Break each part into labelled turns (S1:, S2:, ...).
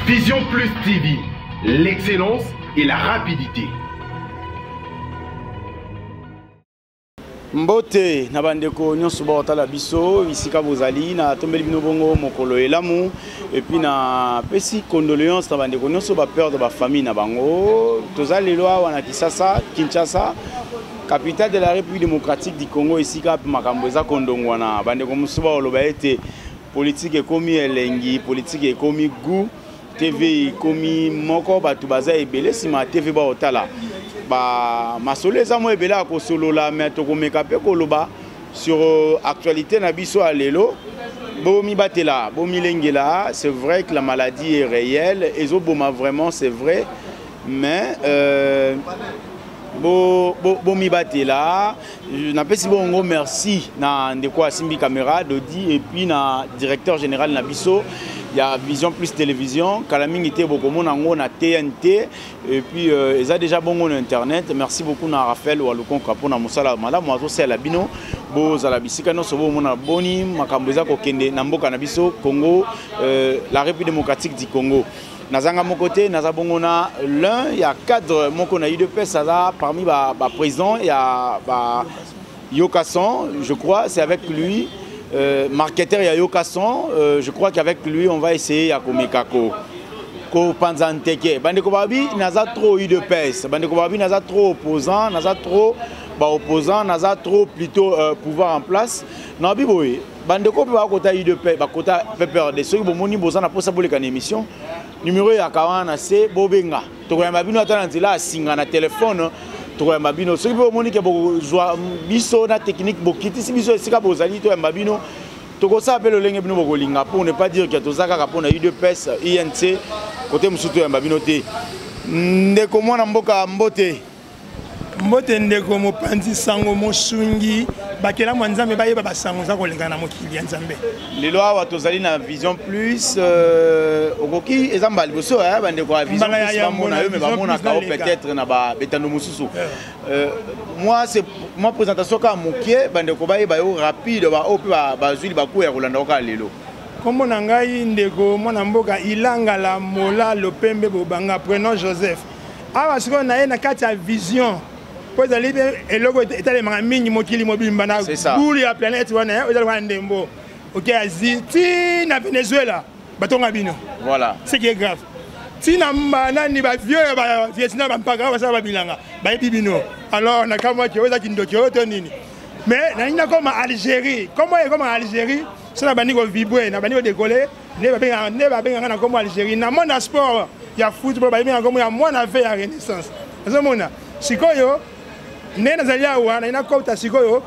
S1: Vision Plus TV, l'excellence et la rapidité.
S2: Mbote na bandeko nyonso ba otala biso isika bozali na tombeli bino bongo mokolo elamu et puis na pesi condoléances na bandeko nyonso ba perdre ba famille na bango tozali lelo wana Kinshasa capitale de la République démocratique du Congo isika makambo eza kondongwa na bandeko musuba oloba ete politique ekomi elengi politique ekomi goût TV ekomi moko batu baza ebele sima TV ba otala ba masolo eza mo ebele akosolola mais tokomeka pe koloba sur actualité na biso a lelo bomi batela bomi lengela. C'est vrai que la maladie est réelle ezoboma vraiment c'est vrai mais bomi batela na pesi bongo merci na ndeko asimbi caméra Dodi et puis na directeur général na biso il y a Vision Plus Télévision, Kalaming était beaucoup na TNT et puis ils ont déjà bon sur internet. Merci beaucoup na Raphaël Walukon Kapona Musala madame Moazo c'est la bino bo za la bisika no sobo mona boni makamboza ko kende na mboka na biso Congo la République démocratique du Congo. Nazanga mon côté naza bongo na l'un il y a cadre mon qu'on a eu de paix ça là parmi ba président il y a Yokasson je crois c'est avec lui. Marketeur ya Yokasson, je crois qu'avec lui on va essayer à komekako ko panzanteke bandeko babi naza trop eu de pèse bandeko babi naza trop opposant naza trop opposant naza trop plutôt pouvoir en place na biboye bandeko ba kota eu de paix ba kota pepper de ceux bomoni bozana pour ça boleka na émission numéro ya kawana c'est bobenga to ko yamba bino atana nzila singa na téléphone tokoyamba bino soki pe omoni ke bozwa biso na technique bokitisi biso esika bozali toyamba bino tokosala pe lolenge bino bokolinga pour ne pas dire que toza kaka mpona UDPS INC côté mosusu toyamba bino te ndeko mwana mboka mbote
S3: ndeko mopanzi sango mosungi bakela mwanzambe bayeba basango za kolenga na mokili ya nzambe
S2: lelo awa tozali na Vision Plus okoki ezamba liboso bandeko ya Vision Plus bamona yo mais bamona kao peut-être na ba betando mosusu moi c'est ma présentation ka mokie bandeko bayeba yo rapide ba opi ba zwili baku ya kolanda ka lelo
S3: kombo na ngai ndeko mwana mboka ilanga la mola lopembe bobanga prénom Joseph awa siko na ye na kati ya Vision Poza libe eloko etale manga mingi mokili mobimba na buli ya planète wana ezali kwa ndembo OK aziti na Venezuela batonga bino
S2: voilà
S3: c'est qui est grave tina mbana ni ba vieux ba Vietnam ba mpaka ba saba bilanga ba bibino alors na kama ki oza kindoki oto nini mais na ina comme Algérie comment est comme Algérie c'est na bani ko vibrer na bani ko décoller ne ba benga na comme Algérie na monde sport ya football ba benga comme ya mwana ve ya renaissance azomona sikoyo nena zalia wana ina kota sikoyo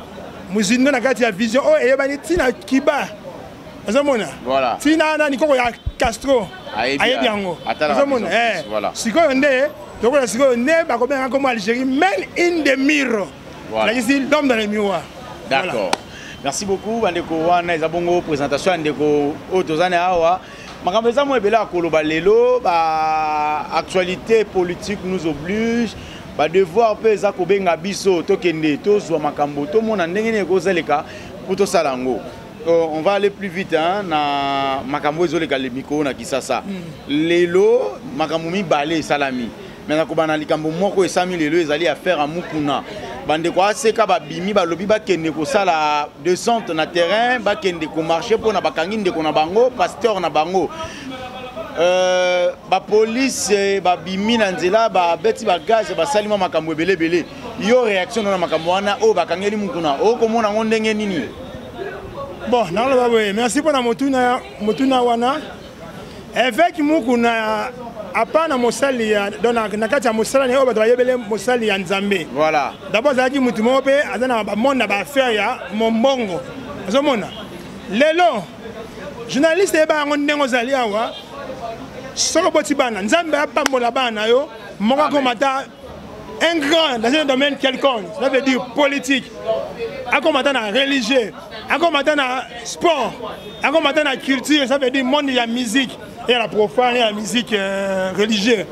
S3: muzindo na kati ya Vision eyebani tina kiba azomona
S2: voilà
S3: tina na nikoko ya Castro ayebi yango azomona
S2: voilà
S3: sikoyo nde tokola sikoyo ne bakobenga comme Algérie men in the mirror voilà ici l'homme dans les miroirs
S2: d'accord voilà. Merci beaucoup bandeko wana ezabongo présentation ndeko otozana awa makambo eza mo ebela koloba lelo ba actualité politique nous oblige ba devoir pe za kobenga biso tokende tozwa makambo to mona ndenge ne kozaleka pour to salango on va aller plus vite hein na makambo ezoleka le micro na Kisasa lelo makambo mibale salami mais na kobana likambo moko esami lelo ezali affaire à Mukuna bandeko aseka babimi balobi bakende ko sala descente na terrain bakende ko marcher pour na bakangi ndeko na bango pasteur na bango ba police ba bimi na nzela ba beti ba gaz ba salima makambo ebele yo réaction na makambo wana o bakangeli Mukuna o komona ngondenge nini
S3: bon na lo bawe merci pour na motuna wana avec Mukuna apana mosali ya dona na kati ya mosala ne o ba yebele mosali ya nzambe
S2: voilà
S3: d'abord zaki mutu mo pe azana ba monde ba affaire ya mombongo azomona lelo journaliste e ba ngondengo zali awa solo boti bana nzambe apambola bana yo moko komata un grand dans un domaine quelconque ça veut dire politique akomata na religieux akomata na sport akomata na culture ça veut dire monde ya musique et la profane et la musique religieuse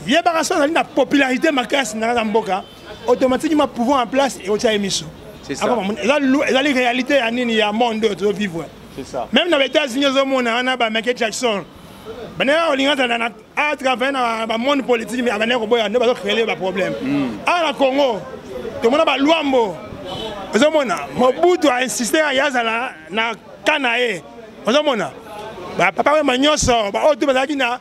S3: vieux baraso na la popularité makasi na mboka automatiquement pouvoir en place et au tia émission
S2: c'est ça
S3: la réalité ya nini ya monde to vivre
S2: c'est ça
S3: même dans les États-Unis au monde on a ba Michael Jackson Bana olinga na à travers na monde politique mais abana ko boya ne ba créer ba problème. À la Congo, to mona ba Luambo. Ozomona, Mobutu a insisté à yazala na Kanae. Ozomona. Ba papa manyoso ba otu ba na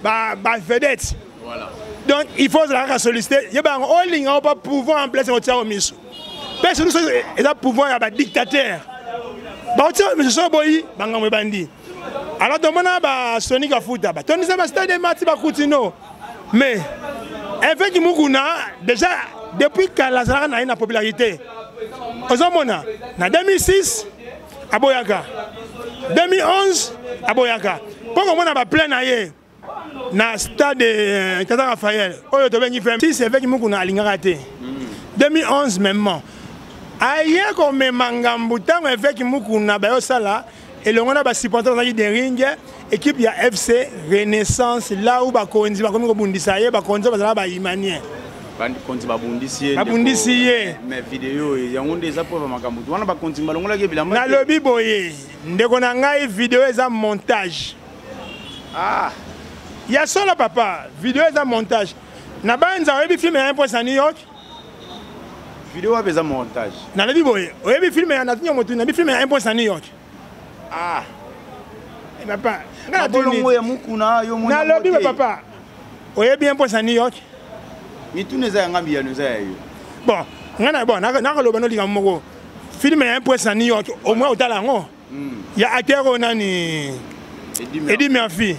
S3: ba vedette. Voilà. Donc il faut la solliciter. Il y a un olinga pas pouvoir en place au tia au misu. Parce que nous sommes un pouvoir à dictateur. Bah au tia au misu so boyi banga mo bandi. Alors demanda ba Sonic Afuta ba toni ça ba stade de Mati ba Koutino. Mais avec Mukuna déjà depuis que la Zara na une popularité. Ozomona na 2006 à Boyaka. 2011 à Boyaka. Pourquoi on a ba plein ailleurs na stade de Tata Raphaël. Oyo to bengi fem. Si c'est avec Mukuna alingaka te. 2011 même. Ailleurs comme mangambu tant avec Mukuna ba yo sala. Et le monde a supporté dans les ring équipe il y a FC Renaissance là où ba konzi ba komi ko bundisa ye ba konzi ba ba imanien
S2: ba konzi ba bundisiye mais vidéo ya ngonde za po ba makambu wana ba konzi balongola ke bilamba
S3: na lobi boye ndeko na ngai vidéo eza montage ya solo papa vidéo eza montage na banza oyebi film ya imposa New York
S2: vidéo eza montage
S3: na lobi boye oyebi film ya natinyo motu na bi film ya imposa New York papa, na lobby papa. Oye bien pour ça New York.
S2: Mais tout nous a ngambia nous a eu.
S3: Bon, ngana bon, na loba no linga moko. Film est pour ça New York au moins au talango. Il y a acteur onani Eddie Murphy.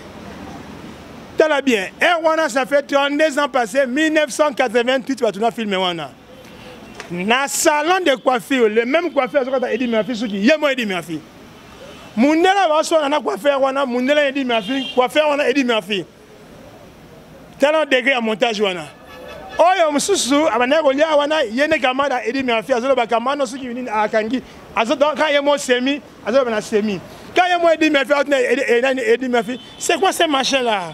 S3: Tala bien. Wana ça fait 32 ans passé 1988 tu vas tourner film wana. Na salon de coiffure, le même coiffeur que Eddie Murphy soki, yemo Eddie Murphy. Mundela va so na coiffeur wana, Mundela Eddie Murphy, coiffeur wana Eddie Murphy. Tellement degré à montage wana. Oyo mususu abana ko lia wana yene kamada Eddie Murphy azolo ba kamano soki vini akangi. Azodo ka yemo semi, azolo na semi. Ka yemo Eddie Murphy Eddie Murphy, c'est quoi ces machins là?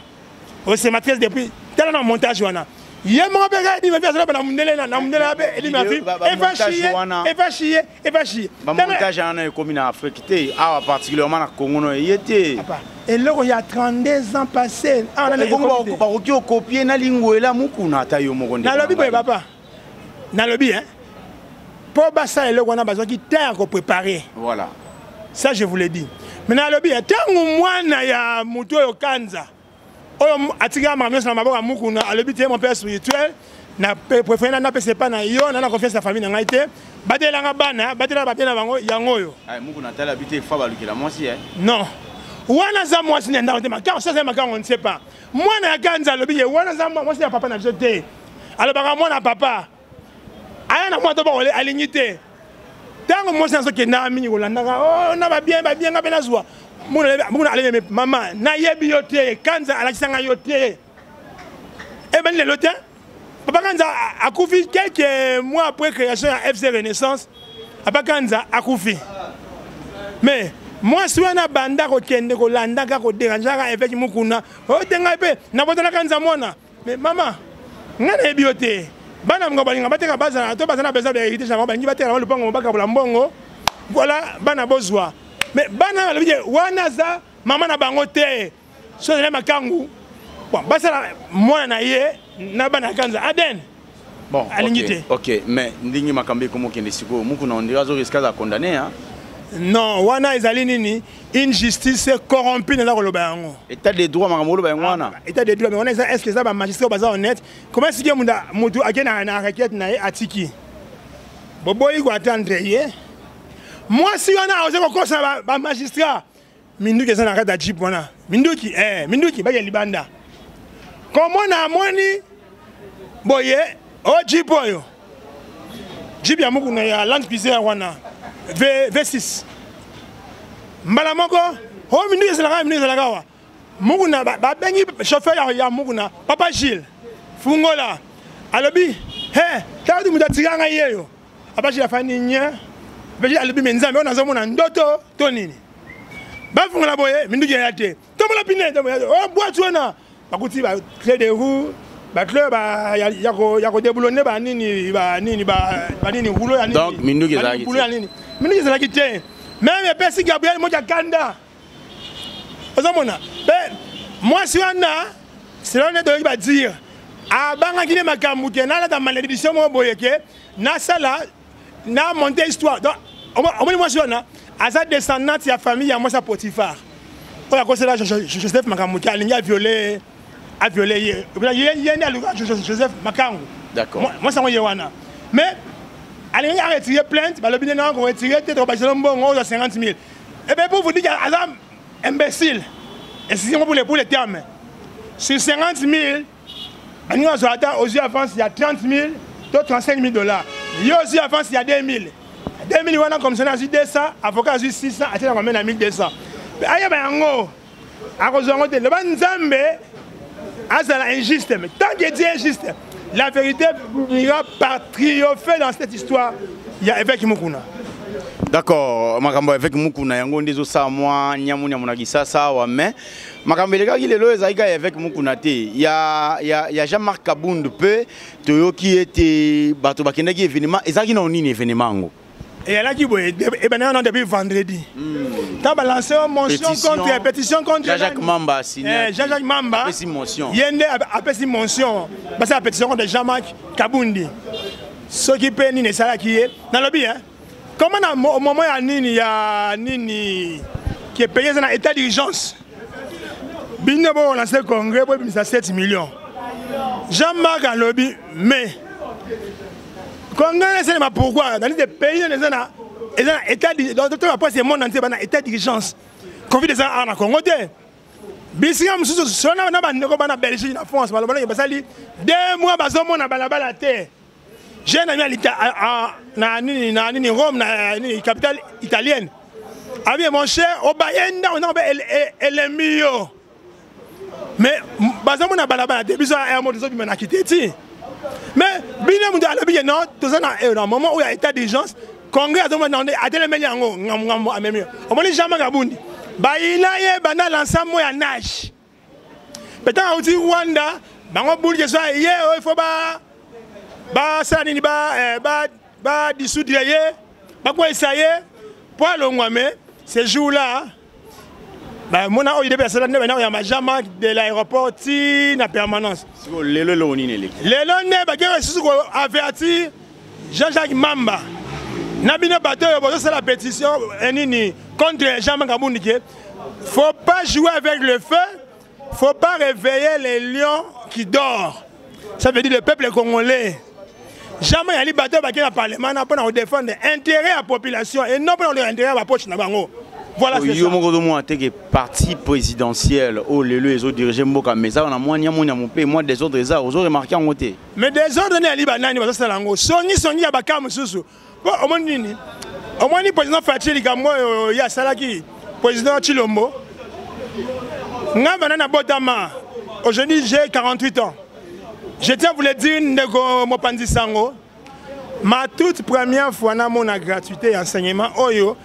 S3: Oh c'est matrice depuis tellement montage wana. Yemo bega Eddie Murphy azolo na Mundela na Mundela be Eddie Murphy. Et va chier.
S2: Ba montage ana ekomi na Afrique te, awa particulièrement na Congo no yete.
S3: Et là il y a 32 ans passés.
S2: Ah na Congo ba ko copier na lingwela mukuna ta yo mokonde.
S3: Na lobi boy papa. Na lobi hein. Pour basa et là on a besoin qui terre ko préparer.
S2: Voilà.
S3: Ça je vous l'ai dit. Mais na lobi tangu mwana ya muto yo kanza. Oyo atika mamio na maboko mukuna alobi te mon père spirituel. Na préféré na pese pas na yo na confiance la famille na ngai te. Batela nga bana, batela batela bango yango yo.
S2: Ay muku na tala bité fa balukela mwasi hein.
S3: Non. Wana za mwasi nenda ndema. Car ça c'est ma on ne sait pas. Moi na kanza lobi ye wana za mwasi ya papa na biso te. Alors baka moi na papa. Aya na moi to ba ole alignité. Tango mwasi na so kenda mingi kolandaka. Oh na ba bien nga bena zwa. Muna ale maman na yebi yo te kanza alakisanga yo te. E ben le lotin. Papa Kanza a Koufi quelques mois après création de FC Renaissance. Papa Kanza a Koufi. Mais moi, si on a banda ko kende ko landa ko déranger avec Mukuna, oh tenga pe na botana Kanza mona. Mais maman, ngana ebiote. Bana ngo balinga bateka bazana to bazana besoin de hériter jango balingi bateka le pango baka bula mbongo. Voilà, bana bozwa. Mais bana le dire wana za maman na bango te. So le makangu. Bon, basala moi na ye na bana kanza aden.
S2: Bon, OK, mais ndingi makambe komo kende siko muku na ondira zo risque za condamner hein.
S3: Non, wana ezali nini une justice corrompue na ko loba yango.
S2: État de droit makambo loba yango wana.
S3: État de droit mais on est-ce que ça ba magistrat baza honnête? Comment est-ce que mutu akena na requête na atiki? Boboyi ko attendre ye. Moi si on a osé ko kosa ba magistrat minduki ça na kata jeep wana. Minduki ba ya libanda. Comment na moni boye o jeep oyo jeep ya muku na ya Land Cruiser wana V6 mbala moko o minduki zalaka wa muku na ba bengi chauffeur ya muku na Papa Gilles fungola alobi ta du mudatiranga yeyo Papa Gilles afani nya beji alobi menza me onazo mona ndoto to nini ba fungola boye minduki ya te tomola pine o boîte wana bakuti ba clé de roue ba clé ba yako déboulonner ba nini rouleau ya nini
S2: donc minduki zaki
S3: minduki zaki te même pesi Gabriel moja kanda ozomona be Moi, si on a, c'est là qu'on va dire, à Bangakine Makamouke, na la malédiction, mon boyeke, na ça là, na monté histoire. Donc, au moins, moi, si on a, à sa descendante, il y a famille, à moi, ça Potiphar. Pour la cause là, Joseph Makamouke, il a violé, il y a Joseph Makamou.
S2: D'accord.
S3: Moi, ça, on a. Mais, il a retiré plainte, le bilan a retiré, peut-être, on a 50 000. Et bien, pour vous dire, il y a un imbécile. Excusez-moi pour les termes. Sur 50 000, aux yeux avance, il y a 30 000, d'autres 35 000 $. Il y a aussi avance, il y a 2 000. 2 000, on a comme ça, on a 200, avocat a 600, on ramène à 1200. Mais il y a un gros. À cause de le Banzambe, c'est injuste. Mais tant qu'il est injuste, la vérité ira par triompher dans cette histoire. Il y a évêque Mukuna.
S2: D'accord, makambo avec Mukuna yango ndezo sa moi nyamunya munagisa sawa mais makambo leka ki lelo ezaika avec Mukuna te ya Jean-Marc Kabund pe toyoki était bato bakenda ki événement ezaki na nini événement ngo
S3: et là qui boye et ben on depuis vendredi t'as balancé une motion pétition contre
S2: Jean-Jacques Mamba signé
S3: Jean-Jacques Mamba
S2: après motion
S3: yende après motion parce que la pétition contre Jean-Marc Kabundi ce qui peut ni ça qui est dans le bien. Comment au moment il y a Nini qui est payé dans l'état d'urgence, Bino a lancé le congrès pour 7 millions. Jean-Marc a lobby, mais Congrès, c'est pourquoi dans les pays, dans l'état d'urgence, Covid des gens en Congo. Bisiam, si on a Belgique, en France, 2 mois, on a la terre. J'ai un ami à Rome, la capitale italienne. Ami mon cher, au Bayenda, on a elle mieux. Mais, on a balabala, depuis ça, un mot de zone, on a quitté. Mais, bien, on a le non, tout ça, dans un moment où il y a état d'urgence, Congrès a demandé à tel médias, on m'a dit jamais Gabundi. Baïla, il y a l'ensemble, il y a nage. Peut-être au Rwanda, il faut pas. Ça nini ba dissoudre ba quoi essayer pour le ces jours-là mon a eu des personnes il y a Jean-Marc de l'aéroport na permanence
S2: lelo
S3: ne ba que averti Jean-Jacques Mamba na bino bateau c'est la pétition nini contre Jean-Marc Kabundi. Faut pas jouer avec le feu, faut pas réveiller les lions qui dorment. Ça veut dire le peuple congolais. Jamais il y a des bateaux qui sont dans le Parlement pour défendre l'intérêt de la population et non pour l'intérêt de la poche. Voilà ce que
S2: c'est. Parti présidentiel, oh les autres dirigeants, mais ça on a moins des autres réserves, vous avez remarqué en côté.
S3: Mais des autres on est à Libanani, parce que c'est l'ango. Soni à Bakam Soussou. Bon, au moins le président Fatih Likambo, il y a Salaki, président Chilombo. Nga banana Botama. Aujourd'hui j'ai 48 ans. Je tiens à vous le dire, Nego Mopanzi Sango, ma toute première fois dans mon gratuité et enseignement, Oyo,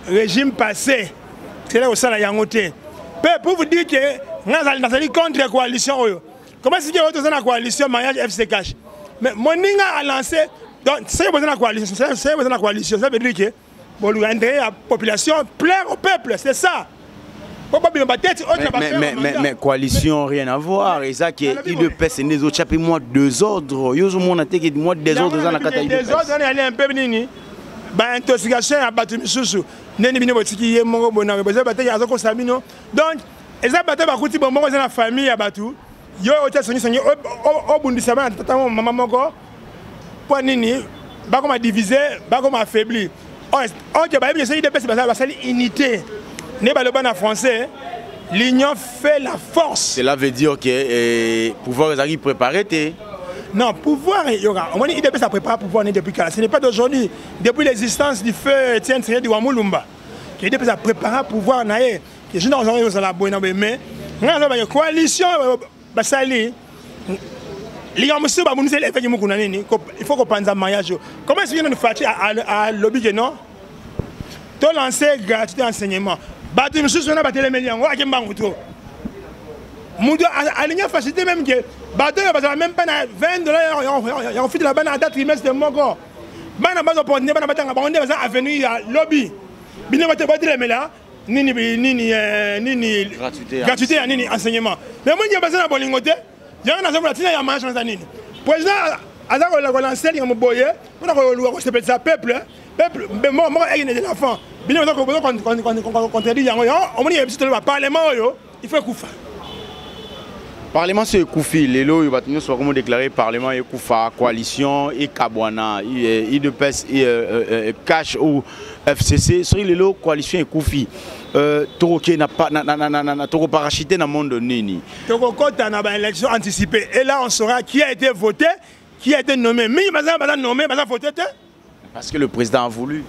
S3: régime passé, c'est là où ça la yangoté. Pour vous dire que nous sommes contre la coalition Oyo. Comment est-ce que vous avez la coalition mariage FCK? Mais mon ninga a lancé, donc c'est la coalition, ça veut dire que la population plaire au peuple, c'est ça.
S2: Mais coalition, rien à voir. Et ça, il ne pèse les autres chapitres, moi, désordre. Yo, mon attaque, moi, désordre dans la catégorie.
S3: Désordre, on est un peu nini. Intoxication à battu Missoussou. Neni bino botiki ye mongo bonare. Parce que bataille à Zoko Sabino. Donc, et ça bataille va coûter bon dans la famille à Batou. Yo, au songi au bundisama, tata maman mongo. Pour nini, bah comme divisé, bah comme affaibli. Ok, bah bien sûr, il dépasse la unité. En français, l'union fait la force.
S2: Cela veut dire que pouvoir est préparé.
S3: Non, pouvoir, il y aura. On dit qu'il préparer pouvoir depuis quand. Ce n'est pas d'aujourd'hui. Depuis l'existence du feu Etienne Tshisekedi de Wamulumba. Il a préparé pouvoir. Je ne sais pas si mais la coalition, il faut qu'on pense à mariage. Comment est-ce que nous faisons à lobby non? Tu as lancé gratuité enseignement. Batu monsieur on a battu les médias on a qui m'bangoto mundo aligné facilité même que batu parce que même pas $20 on fait de la banane à date trimestre de mongo bana bazo pour ne bana batanga on est avenue à lobby bino battu les médias nini gratuité ya nini enseignement mais moi je na bolingo te yanga na zomola tina ya marche na nini président azako la lancer ya moboye on ko sepetsa peuple moi ai de l'enfant bien on contredire yango on moni yebisi le parlement yo il faut kufa
S2: Parlement c'est Koufi, Lelo, il va tenir soit comment déclarer Parlement et Koufa, coalition et Kabwana, IDPS et Cash ou FCC, sur Lelo, coalition et Koufi. Toroké n'a pas parachuté dans le monde Nini.
S3: Tokokota n'a pas élection anticipée. Et là on saura qui a été voté, qui a été nommé. Mais il va nommé, il va voter.
S2: Parce que le président a voulu.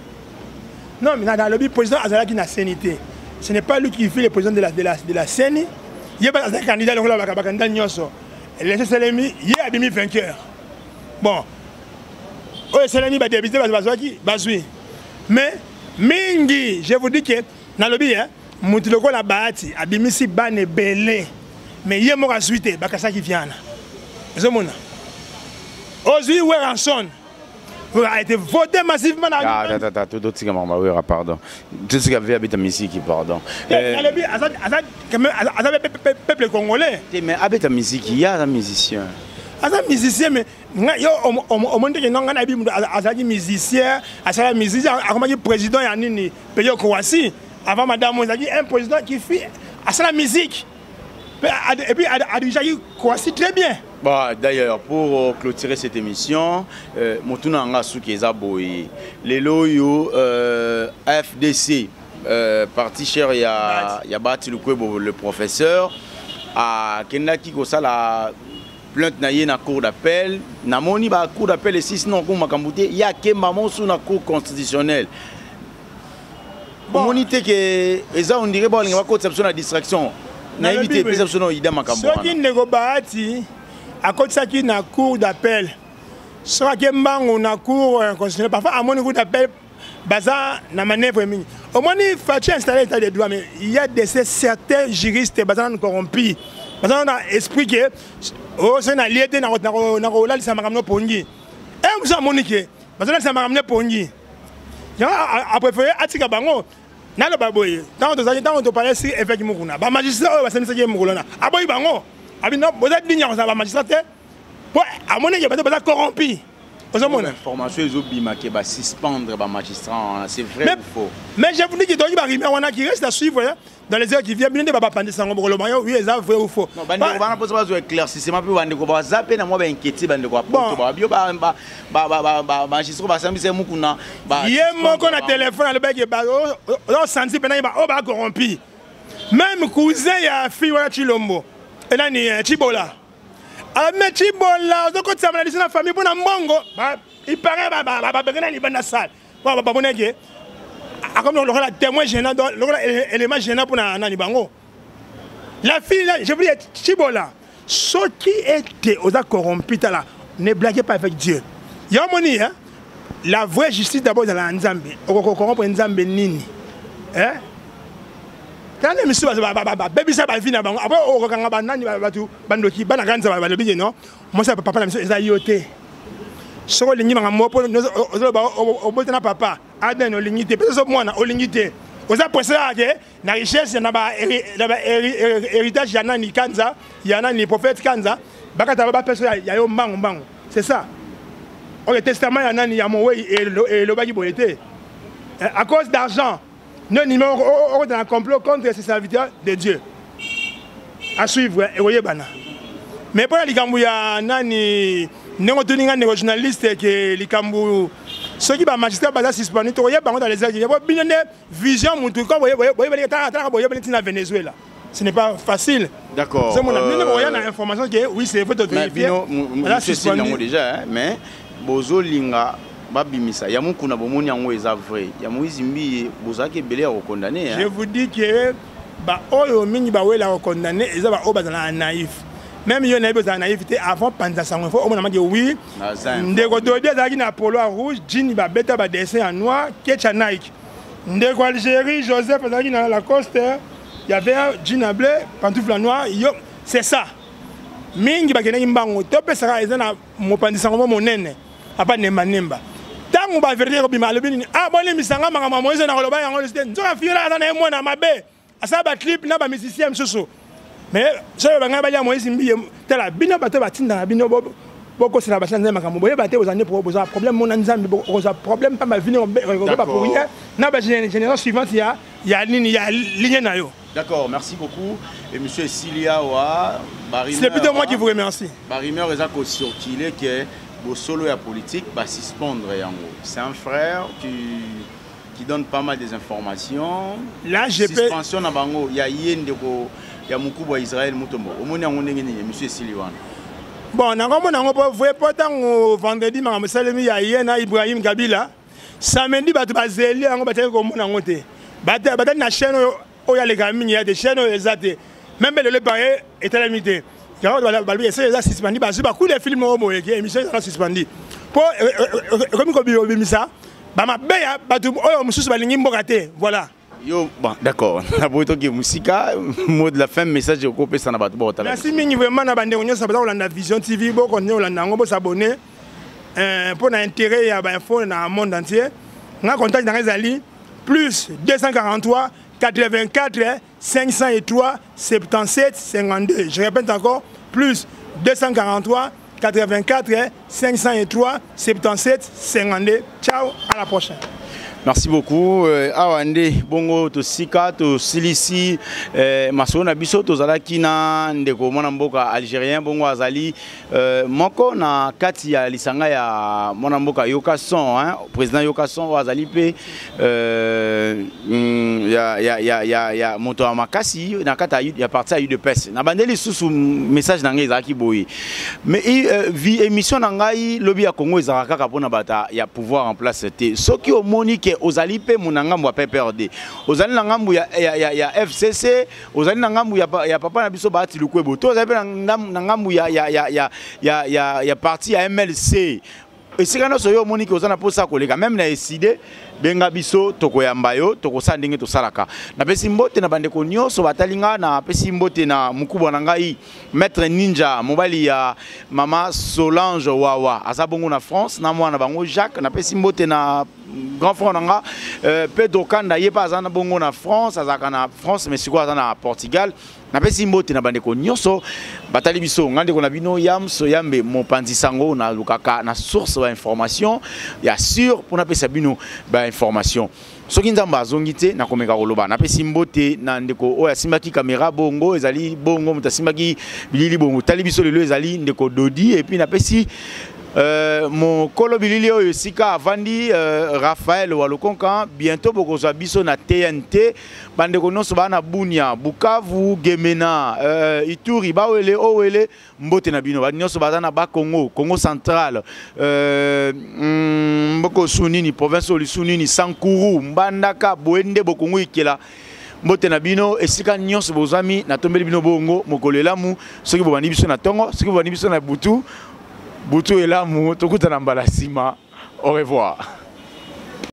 S3: Non, mais dans le président Azala qui n'a sénité. Ce n'est pas lui qui fait le président de la CENI. Il y a un candidat qui a candidat Nyoso. Les Selemi, il y a demi vainqueur. Bon. Oh, Selemi va débuter Bazoui. Mais Mingi, je vous dis que dans le bien, Moutiloko la bâti, Abimisi Bane Belé. Mais il y a mon suite, Bakasa qui vient. C'est mon. Aujourd'hui, Ranson a été voté massivement dans
S2: le pardon. Tout ce qu'il y avait à Misiki, pardon.
S3: Peuple congolais.
S2: Mais à Misiki, il y a un musicien.
S3: Un musicien, mais au monde que non, un musicien, un musicien, un président, il y a un pays au Croatie. Avant madame, on a dit un président qui fait la musique. Et puis, a déjà eu Croatie très bien.
S2: Bah, d'ailleurs, pour clôturer cette émission, Motuna Anga Soukeza Boye, Lelo FDC, parti cher, il y a Bati le professeur, à Kendaki Kosa la plainte naïe na cour d'appel, Namoni ba cour d'appel et si sinon comme Makambouté, il y a Kemamon sous la cour constitutionnelle. Bon, on dit que ça on dirait bon, il y a une conception de distraction. Naïvité, perception idem Makambo.
S3: Ce qui n'est pas à côté de la cour d'appel, soit que on a cour constitutionnel, parfois à mon cour d'appel, bazar na manœuvre mini. Au moins il faut installer l'état de droit, mais il y a certains juristes bazar corrompus. Bazar on a expliqué que oh c'est na lié na rola ça makamno pongi. Et vous savez monique, bazar ça makamno pongi. Ya a préféré atika bango. Na le baboye. Tant on parle si effectivement kuna. Ba magistrat ba semisa ke mugolona. Aboyi bango. Abino boza dinya ko ba magistrat te. Bo amone ke ba corrompu.
S2: L'information est obima qui va suspendre les magistrats, c'est vrai ou faux?
S3: Mais je vous dis qu'il y a des gens qui restent à suivre dans les heures qui viennent. Bien, pas de sang, oui, c'est vrai ou faux.
S2: Non, on va pas faire éclaircissement, puis on va zapper, on va inquiéter, on va magistrat va s'amuser mukuna.
S3: Il y a mon qu'on a téléphone à le bec et on senti pendant il va corrompu. Même cousin il y a fille voilà Chilombo. Et là ni Chibola. Mais Chibola, donc quand ça m'a dit la famille pour un mongo, il paraît bah il va dans la salle. Bah bonnet comme on aura témoin gênant, l'élément gênant pour nani bango. La fille là, je veux dire Chibola, ce qui était aux corrompus là, ne blaguez pas avec Dieu. Il y a un moni hein. La vraie justice d'abord dans la Nzambe. On corrompt Nzambe nini. Hein? Quand les messieurs baby ça va venir après on regarde banani batu bandoki banaganza ba le bien non. Moi ça papa la monsieur ça yoté. So lingi manga mopo o botana papa aden o lingité parce que moi na o lingité. Oza posa ke na richesse na ba héritage ya nani kanza ya nani prophète kanza bakata ba personne ya yo mbango. C'est ça. Le testament ya nani ya mowe et le bagi boyete. À cause d'argent. Nous sommes dans un complot contre ces serviteurs de Dieu. À suivre, et voyez, mais pour les Gambouya, nani, nous sommes des journalistes qui les Gambou, ceux qui sont magistrats, suspendus, vous voyez, dans les airs, il y a une vision, vous voyez, dans Venezuela. Ce n'est pas facile.
S2: D'accord.
S3: C'est mon ami, vous voyez, l'information que oui, c'est votre vérifier.
S2: Là, c'est suspendu déjà, mais Bozo Linga. Babimisa ya mukuna bomoni yango eza vrai ya muizimbi bozaki belé à condamner.
S3: Je vous dis que ba oyo mingi ba wela condamner eza ba oba na naïf. Même yo na besoin naïveté avant panza sango faut on a dit oui. Ndeko dobi azaki na polo rouge, jean ba beta ba dessin en noir, ketcha Nike. Ndeko Algérie, Joseph azaki na la coste, il y avait un jean bleu, pantoufle noir, yo c'est ça. Mingi ba kena imbango, topé sera eza na mo panza sango monene. Apa nemba nemba. Tant ntango ba vérité ko bima lobi ni ah bon les misanga makama moise na koloba yango le nzoka fiela na mwana mabe asa ba clip na ba musicien msusu mais je ba ngaba ya moise mbiye tala bino bato batinda na bino boko sala ba sanza makama boye baté aux années pour poser problème mon nzambi boko problème pas ma vie ba pour rien na ba génération suivante ya ligne na yo.
S2: D'accord, merci beaucoup. Et monsieur Siliawa,
S3: c'est plutôt moi qui vous remercie.
S2: Barimeur est circulé que le solo et politique va suspendre. C'est un frère qui donne pas mal des informations.
S3: Là, je peux.
S2: Suspension na bango, il y a Yendeko, il y a Mukuba Israël Mutombo. Au moins, on est monsieur Siliawa.
S3: Bon, on a vu pourtant vendredi, Mme Salemi, il y a Yena Ibrahim Kabila. Samedi, il y a Zéli, on va dire qu'on a monté. Il y a une chaîne. Il y a les gamins, il y a des chaînes exactes. Même le pari est limité. Il y a des suspendus. Parce que les films ont été émissions suspendus. Comme ça, voilà.
S2: Bon, d'accord. Mot de la fin, message au groupe Sanabat.
S3: Merci vraiment à la Vision TV. Vous s'abonner pour l'intérêt dans le monde entier. On a contact dans les alliés. Plus 243 84 503 77 52. Je répète encore, plus 243 84 503 77 52. Ciao, à la prochaine.
S2: Merci beaucoup. Awande bongo to sika to silisi masona biso to zalaki na ndeko mwana mboka algérien bongo azali moko na kati ya lisanga ya mwana mboka Yoka Son hein président Yoka Son azali pe ya moto wa makasi na kati ya parti ya UDPS na bandeli susu message na ngai zalaki boyi mais vi émission na ngai lobi ya Congo ezaka kaka pona bata ya pouvoir en place te soki omoni ke ozali pe munangambu ya PPRD ozali na ngambu ya FCC ozali na ngambu ya papa na biso Bahati Lukwebo to ozali pe na ngambu ya parti ya MLC esika no soyo omoni ke ozana posa koleka même na décider benga biso tokoyamba yo tokosa ndenge tosalaka na pesi mbote na bandeko nyonso batalinga na pesi mbote na mukubwa na ngai maître Ninja mobali ya mama Solange Wawa azabongo na France na mwana bango Jacques na pesi mbote na grand frère nanga Pedro Kanda yepa azana bongo na France azaka na France mais siko azana na Portugal na pesi mbote na bandeko nyonso batali biso ngande ko na bino yamso yambe mopanzi sango na lukaka na source wa information ya sûr pour na pesa bino ba information soki nzamba azongite na komeka koloba na pesi mbote na ndeko oya simbaki caméra bongo ezali bongo mutasimbaki bilili bongo tali biso lelo ezali ndeko Dodi et puis na pesi mon kolo bilili oyo sika avandi Raphaël Walokonka bientôt bokozwa biso na TNT bandeko nyonso bana Bunia Bukavu Gemena Ituri bawele owele mbote na bino nyonso bazana ba Congo Congo central mboko sunini province olisunini Sankuru Mbandaka Boende bokongo ikela mbote na bino esika nyonso bozami na tombeli bino bongo mokolelamu soki bobandi biso na tongo soki bobandi biso na butu et là, au revoir.